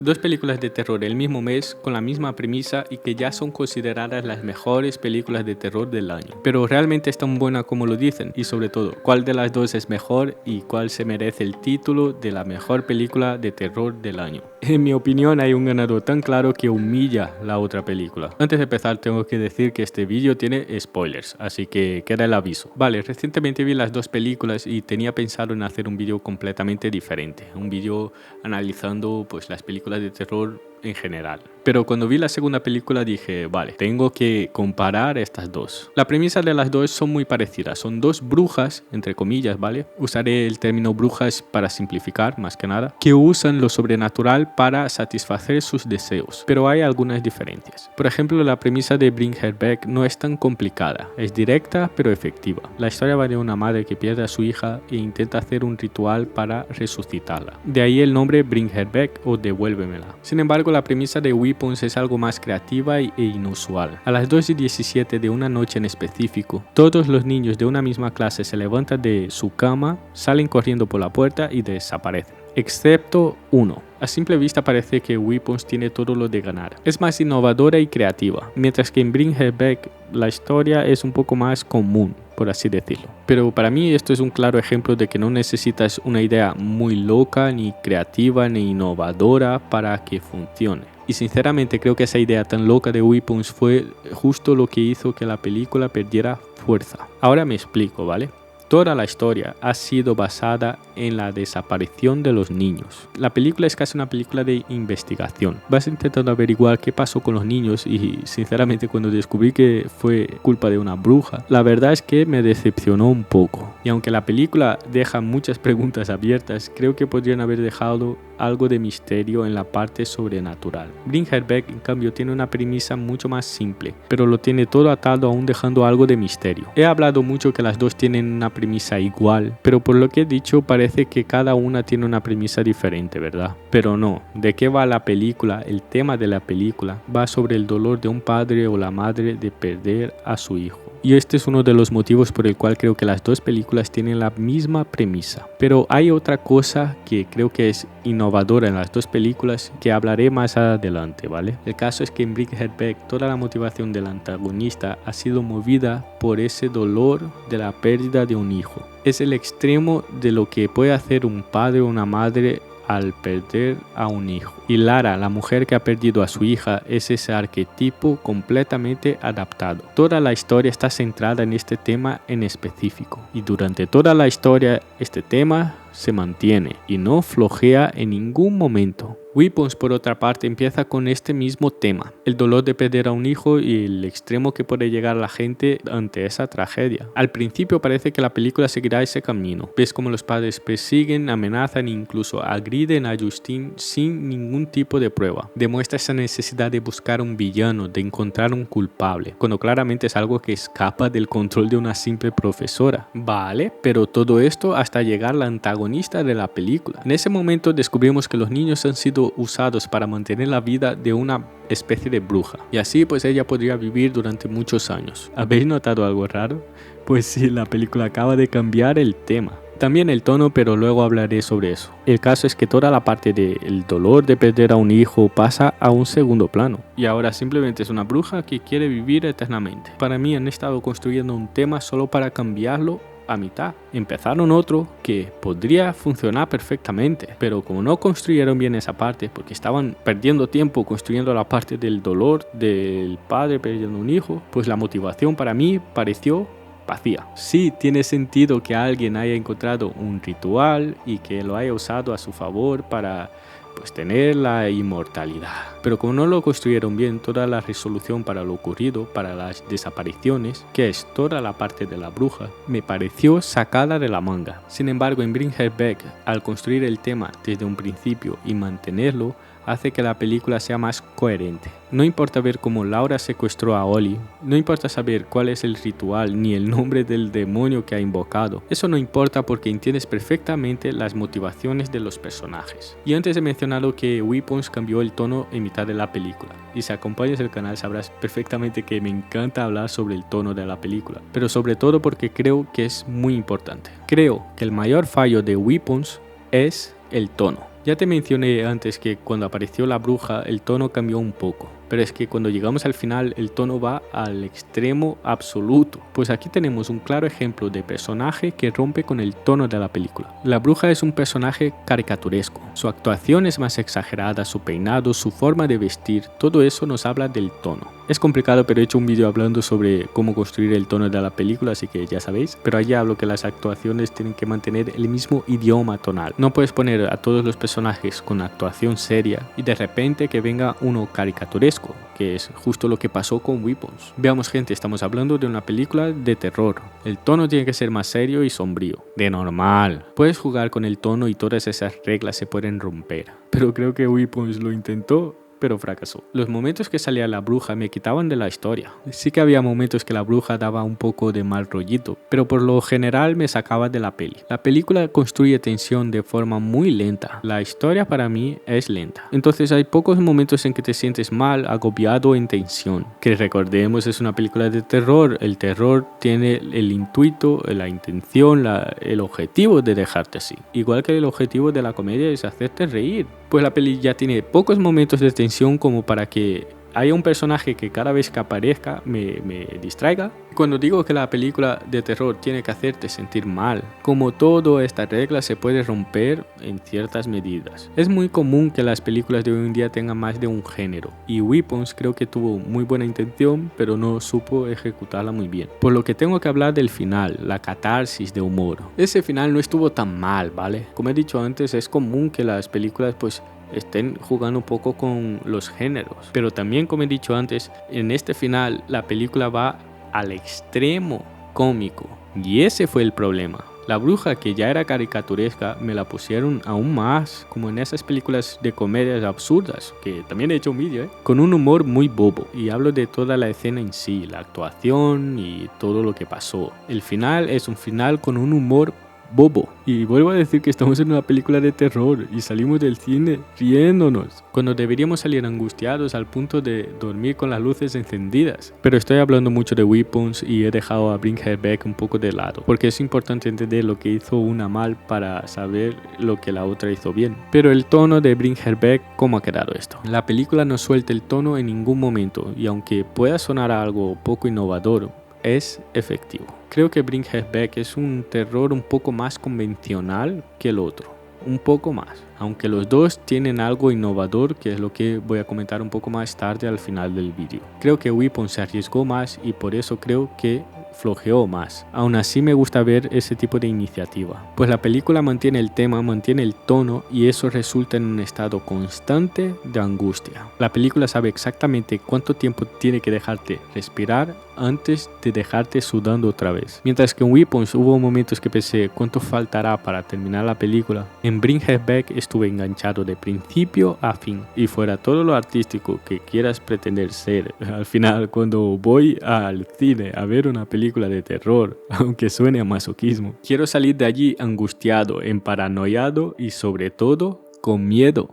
Dos películas de terror el mismo mes con la misma premisa y que ya son consideradas las mejores películas de terror del año. Pero ¿realmente es tan buena como lo dicen? Y sobre todo, ¿cuál de las dos es mejor y cuál se merece el título de la mejor película de terror del año? En mi opinión hay un ganador tan claro que humilla la otra película. Antes de empezar tengo que decir que este vídeo tiene spoilers, así que queda el aviso. Vale, recientemente vi las dos películas y tenía pensado en hacer un vídeo completamente diferente. Un vídeo analizando pues las películas de terror en general. Pero cuando vi la segunda película dije, vale, tengo que comparar estas dos. La premisa de las dos son muy parecidas, son dos brujas, entre comillas, ¿vale? Usaré el término brujas para simplificar, más que nada, que usan lo sobrenatural para satisfacer sus deseos, pero hay algunas diferencias. Por ejemplo, la premisa de Bring Her Back no es tan complicada, es directa pero efectiva. La historia va de una madre que pierde a su hija e intenta hacer un ritual para resucitarla. De ahí el nombre Bring Her Back o Devuélvemela. Sin embargo, la premisa de Weapons es algo más creativa e inusual. A las 2:17 de una noche en específico, todos los niños de una misma clase se levantan de su cama, salen corriendo por la puerta y desaparecen. Excepto uno. A simple vista parece que Weapons tiene todo lo de ganar. Es más innovadora y creativa, mientras que en Bring Her Back la historia es un poco más común, por así decirlo. Pero para mí esto es un claro ejemplo de que no necesitas una idea muy loca, ni creativa, ni innovadora para que funcione. Y sinceramente creo que esa idea tan loca de Weapons fue justo lo que hizo que la película perdiera fuerza. Ahora me explico, ¿vale? Toda la historia ha sido basada en la desaparición de los niños. La película es casi una película de investigación. Vas intentando averiguar qué pasó con los niños y sinceramente cuando descubrí que fue culpa de una bruja, la verdad es que me decepcionó un poco. Y aunque la película deja muchas preguntas abiertas, creo que podrían haber dejado algo de misterio en la parte sobrenatural. Bring Her Back, en cambio, tiene una premisa mucho más simple, pero lo tiene todo atado aún dejando algo de misterio. He hablado mucho que las dos tienen una premisa igual, pero por lo que he dicho parece que cada una tiene una premisa diferente, ¿verdad? Pero no, ¿de qué va la película? El tema de la película va sobre el dolor de un padre o la madre de perder a su hijo. Y este es uno de los motivos por el cual creo que las dos películas tienen la misma premisa. Pero hay otra cosa que creo que es innovadora en las dos películas que hablaré más adelante, ¿vale? El caso es que en Bring Her Back toda la motivación del antagonista ha sido movida por ese dolor de la pérdida de un hijo. Es el extremo de lo que puede hacer un padre o una madre al perder a un hijo. Y Lara, la mujer que ha perdido a su hija, es ese arquetipo completamente adaptado. Toda la historia está centrada en este tema en específico. Y durante toda la historia este tema se mantiene y no flojea en ningún momento. Weapons, por otra parte, empieza con este mismo tema, el dolor de perder a un hijo y el extremo que puede llegar la gente ante esa tragedia. Al principio parece que la película seguirá ese camino. Ves como los padres persiguen, amenazan e incluso agriden a Justine sin ningún tipo de prueba. Demuestra esa necesidad de buscar un villano, de encontrar un culpable, cuando claramente es algo que escapa del control de una simple profesora. Vale, pero todo esto hasta llegar la antagonista de la película. En ese momento descubrimos que los niños han sido usados para mantener la vida de una especie de bruja y así pues ella podría vivir durante muchos años. ¿Habéis notado algo raro? Pues sí, la película acaba de cambiar el tema. También el tono, pero luego hablaré sobre eso. El caso es que toda la parte del dolor de perder a un hijo pasa a un segundo plano. Y ahora simplemente es una bruja que quiere vivir eternamente. Para mí han estado construyendo un tema solo para cambiarlo a mitad. Empezaron otro que podría funcionar perfectamente, pero como no construyeron bien esa parte, porque estaban perdiendo tiempo construyendo la parte del dolor del padre perdiendo un hijo, pues la motivación para mí pareció vacía. Sí, tiene sentido que alguien haya encontrado un ritual y que lo haya usado a su favor para pues tener la inmortalidad. Pero como no lo construyeron bien, toda la resolución para lo ocurrido, para las desapariciones, que es toda la parte de la bruja, me pareció sacada de la manga. Sin embargo, en Bring Her Back, al construir el tema desde un principio y mantenerlo, hace que la película sea más coherente. No importa ver cómo Laura secuestró a Ollie, no importa saber cuál es el ritual ni el nombre del demonio que ha invocado. Eso no importa porque entiendes perfectamente las motivaciones de los personajes. Y antes he mencionado que Weapons cambió el tono en mitad de la película. Y si acompañas el canal sabrás perfectamente que me encanta hablar sobre el tono de la película, pero sobre todo porque creo que es muy importante. Creo que el mayor fallo de Weapons es el tono. Ya te mencioné antes que cuando apareció la bruja el tono cambió un poco, pero es que cuando llegamos al final el tono va al extremo absoluto, pues aquí tenemos un claro ejemplo de personaje que rompe con el tono de la película. La bruja es un personaje caricaturesco, su actuación es más exagerada, su peinado, su forma de vestir, todo eso nos habla del tono. Es complicado, pero he hecho un vídeo hablando sobre cómo construir el tono de la película, así que ya sabéis, pero allí hablo que las actuaciones tienen que mantener el mismo idioma tonal. No puedes poner a todos los personajes con actuación seria y de repente que venga uno caricaturesco, que es justo lo que pasó con Weapons. Veamos gente, estamos hablando de una película de terror. El tono tiene que ser más serio y sombrío. De normal. Puedes jugar con el tono y todas esas reglas se pueden romper. Pero creo que Weapons lo intentó, pero fracasó. Los momentos que salía la bruja me quitaban de la historia. Sí que había momentos que la bruja daba un poco de mal rollito, pero por lo general me sacaba de la peli. La película construye tensión de forma muy lenta. La historia para mí es lenta. Entonces hay pocos momentos en que te sientes mal, agobiado en tensión. Que recordemos, es una película de terror. El terror tiene el intuito, la intención, el objetivo de dejarte así. Igual que el objetivo de la comedia es hacerte reír. Pues la peli ya tiene pocos momentos de tensión como para que haya un personaje que cada vez que aparezca me distraiga. Cuando digo que la película de terror tiene que hacerte sentir mal, como todo, esta regla se puede romper en ciertas medidas. Es muy común que las películas de hoy en día tengan más de un género, y Weapons creo que tuvo muy buena intención, pero no supo ejecutarla muy bien. Por lo que tengo que hablar del final, la catarsis de humor. Ese final no estuvo tan mal, ¿vale? Como he dicho antes, es común que las películas pues estén jugando un poco con los géneros, pero también, como he dicho antes, en este final la película va al extremo cómico y ese fue el problema. La bruja, que ya era caricaturesca, me la pusieron aún más, como en esas películas de comedias absurdas, que también he hecho un vídeo, con un humor muy bobo, y hablo de toda la escena en sí, la actuación y todo lo que pasó. El final es un final con un humor bobo. Y vuelvo a decir que estamos en una película de terror y salimos del cine riéndonos, cuando deberíamos salir angustiados al punto de dormir con las luces encendidas. Pero estoy hablando mucho de Weapons y he dejado a Bring Her Back un poco de lado, porque es importante entender lo que hizo una mal para saber lo que la otra hizo bien. Pero el tono de Bring Her Back, ¿cómo ha quedado esto? La película no suelta el tono en ningún momento, y aunque pueda sonar a algo poco innovador, es efectivo. Creo que Bring Her Back es un terror un poco más convencional que el otro, un poco más, aunque los dos tienen algo innovador, que es lo que voy a comentar un poco más tarde al final del vídeo. Creo que Weapons se arriesgó más y por eso creo que flojeó más. Aún así me gusta ver ese tipo de iniciativa, pues la película mantiene el tema, mantiene el tono y eso resulta en un estado constante de angustia. La película sabe exactamente cuánto tiempo tiene que dejarte respirar antes de dejarte sudando otra vez. Mientras que en Weapons hubo momentos que pensé cuánto faltará para terminar la película, en Bring Her Back estuve enganchado de principio a fin, y fuera todo lo artístico que quieras pretender ser, al final cuando voy al cine a ver una película de terror, aunque suene a masoquismo, quiero salir de allí angustiado, emparanoiado y sobre todo con miedo.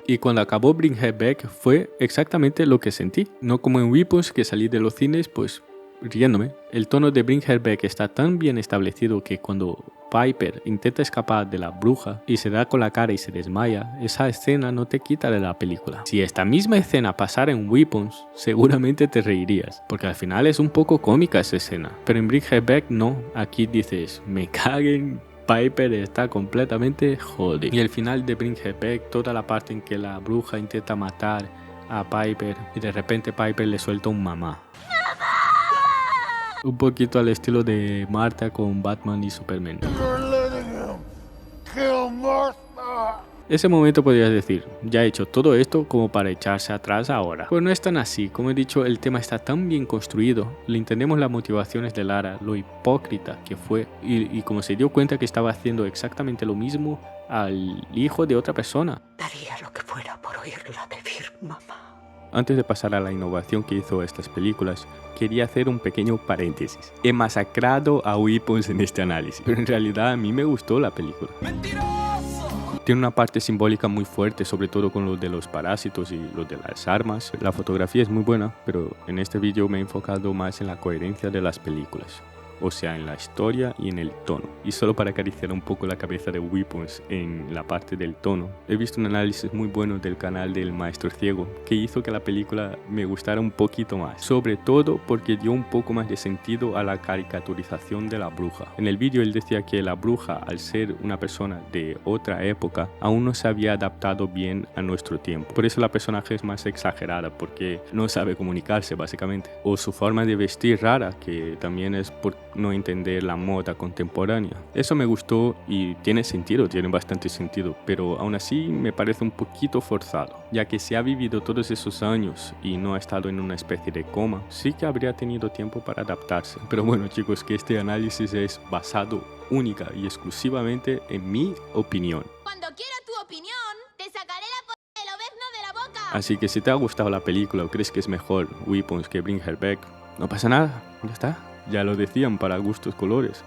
Y cuando acabó Bring Her Back fue exactamente lo que sentí, no como en Weapons, que salí de los cines pues riéndome. El tono de Bring Her Back está tan bien establecido que cuando Piper intenta escapar de la bruja y se da con la cara y se desmaya, esa escena no te quita de la película. Si esta misma escena pasara en Weapons, seguramente te reirías, porque al final es un poco cómica esa escena, pero en Bring Her Back no. Aquí dices, me caguen, Piper está completamente jodido. Y el final de Bring Her Back, toda la parte en que la bruja intenta matar a Piper y de repente Piper le suelta un mamá. Un poquito al estilo de Martha con Batman y Superman. Ese momento podrías decir, ya he hecho todo esto como para echarse atrás ahora. Pues no es tan así, como he dicho, el tema está tan bien construido, le entendemos las motivaciones de Lara, lo hipócrita que fue y como se dio cuenta que estaba haciendo exactamente lo mismo al hijo de otra persona. Daría lo que fuera por oírla decir mamá. Antes de pasar a la innovación que hizo estas películas, quería hacer un pequeño paréntesis. He masacrado a Weapons en este análisis, pero en realidad a mí me gustó la película. ¡Mentiroso! Tiene una parte simbólica muy fuerte, sobre todo con lo de los parásitos y lo de las armas. La fotografía es muy buena, pero en este vídeo me he enfocado más en la coherencia de las películas. o sea, en la historia y en el tono. Y solo para acariciar un poco la cabeza de Weapons en la parte del tono, he visto un análisis muy bueno del canal del Maestro Ciego que hizo que la película me gustara un poquito más, sobre todo porque dio un poco más de sentido a la caricaturización de la bruja. En el vídeo él decía que la bruja, al ser una persona de otra época, aún no se había adaptado bien a nuestro tiempo. Por eso la personaje es más exagerada, porque no sabe comunicarse básicamente. O su forma de vestir rara, que también es por no entender la moda contemporánea. Eso me gustó y tiene sentido, tiene bastante sentido, pero aún así me parece un poquito forzado, ya que si ha vivido todos esos años y no ha estado en una especie de coma, sí que habría tenido tiempo para adaptarse. Pero bueno chicos, que este análisis es basado única y exclusivamente en mi opinión. Cuando quiera tu opinión, te sacaré la del obezno de la boca. Así que si te ha gustado la película o crees que es mejor Weapons que Bring Her Back, no pasa nada, ya está. Ya lo decían, para gustos colores.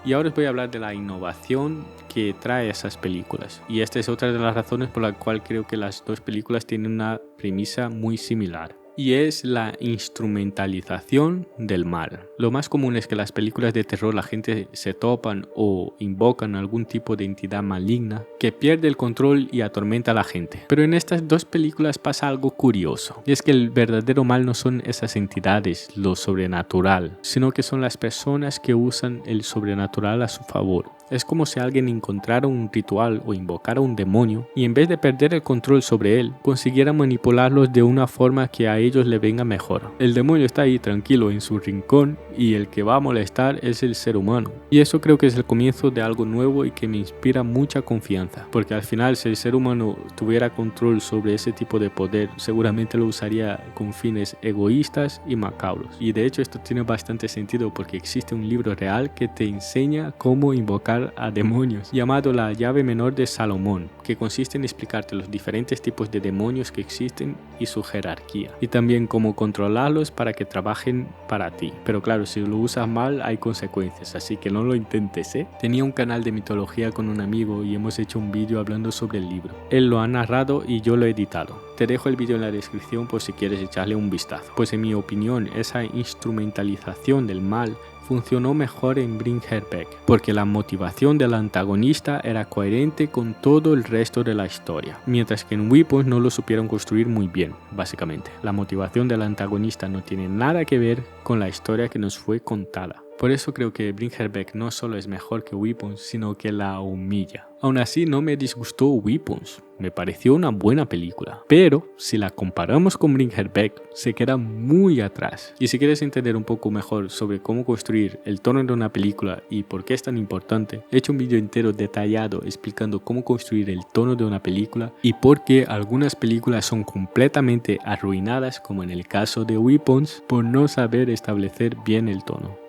Y ahora os voy a hablar de la innovación que trae esas películas. Y esta es otra de las razones por la cual creo que las dos películas tienen una premisa muy similar. Y es la instrumentalización del mal. Lo más común es que en las películas de terror la gente se topan o invocan algún tipo de entidad maligna que pierde el control y atormenta a la gente. Pero en estas dos películas pasa algo curioso. Y es que el verdadero mal no son esas entidades, lo sobrenatural, sino que son las personas que usan el sobrenatural a su favor. Es como si alguien encontrara un ritual o invocara un demonio y en vez de perder el control sobre él, consiguiera manipularlos de una forma que a ellos le venga mejor. El demonio está ahí tranquilo en su rincón y el que va a molestar es el ser humano. Y eso creo que es el comienzo de algo nuevo y que me inspira mucha confianza, porque al final si el ser humano tuviera control sobre ese tipo de poder, seguramente lo usaría con fines egoístas y macabros. Y de hecho esto tiene bastante sentido porque existe un libro real que te enseña cómo invocar a demonios, llamado La llave menor de Salomón, que consiste en explicarte los diferentes tipos de demonios que existen y su jerarquía, y también cómo controlarlos para que trabajen para ti. Pero claro, si lo usas mal hay consecuencias, así que no lo intentes, ¿eh? Tenía un canal de mitología con un amigo y hemos hecho un vídeo hablando sobre el libro. Él lo ha narrado y yo lo he editado. Te dejo el vídeo en la descripción por si quieres echarle un vistazo. Pues en mi opinión, esa instrumentalización del mal funcionó mejor en Bring Her Back, porque la motivación del antagonista era coherente con todo el resto de la historia, mientras que en Weapons no lo supieron construir muy bien, básicamente. La motivación del antagonista no tiene nada que ver con la historia que nos fue contada. Por eso creo que Bring Her Back no solo es mejor que Weapons, sino que la humilla. Aún así no me disgustó Weapons, me pareció una buena película, pero si la comparamos con Bring Her Back se queda muy atrás. Y si quieres entender un poco mejor sobre cómo construir el tono de una película y por qué es tan importante, he hecho un vídeo entero detallado explicando cómo construir el tono de una película y por qué algunas películas son completamente arruinadas, como en el caso de Weapons, por no saber establecer bien el tono.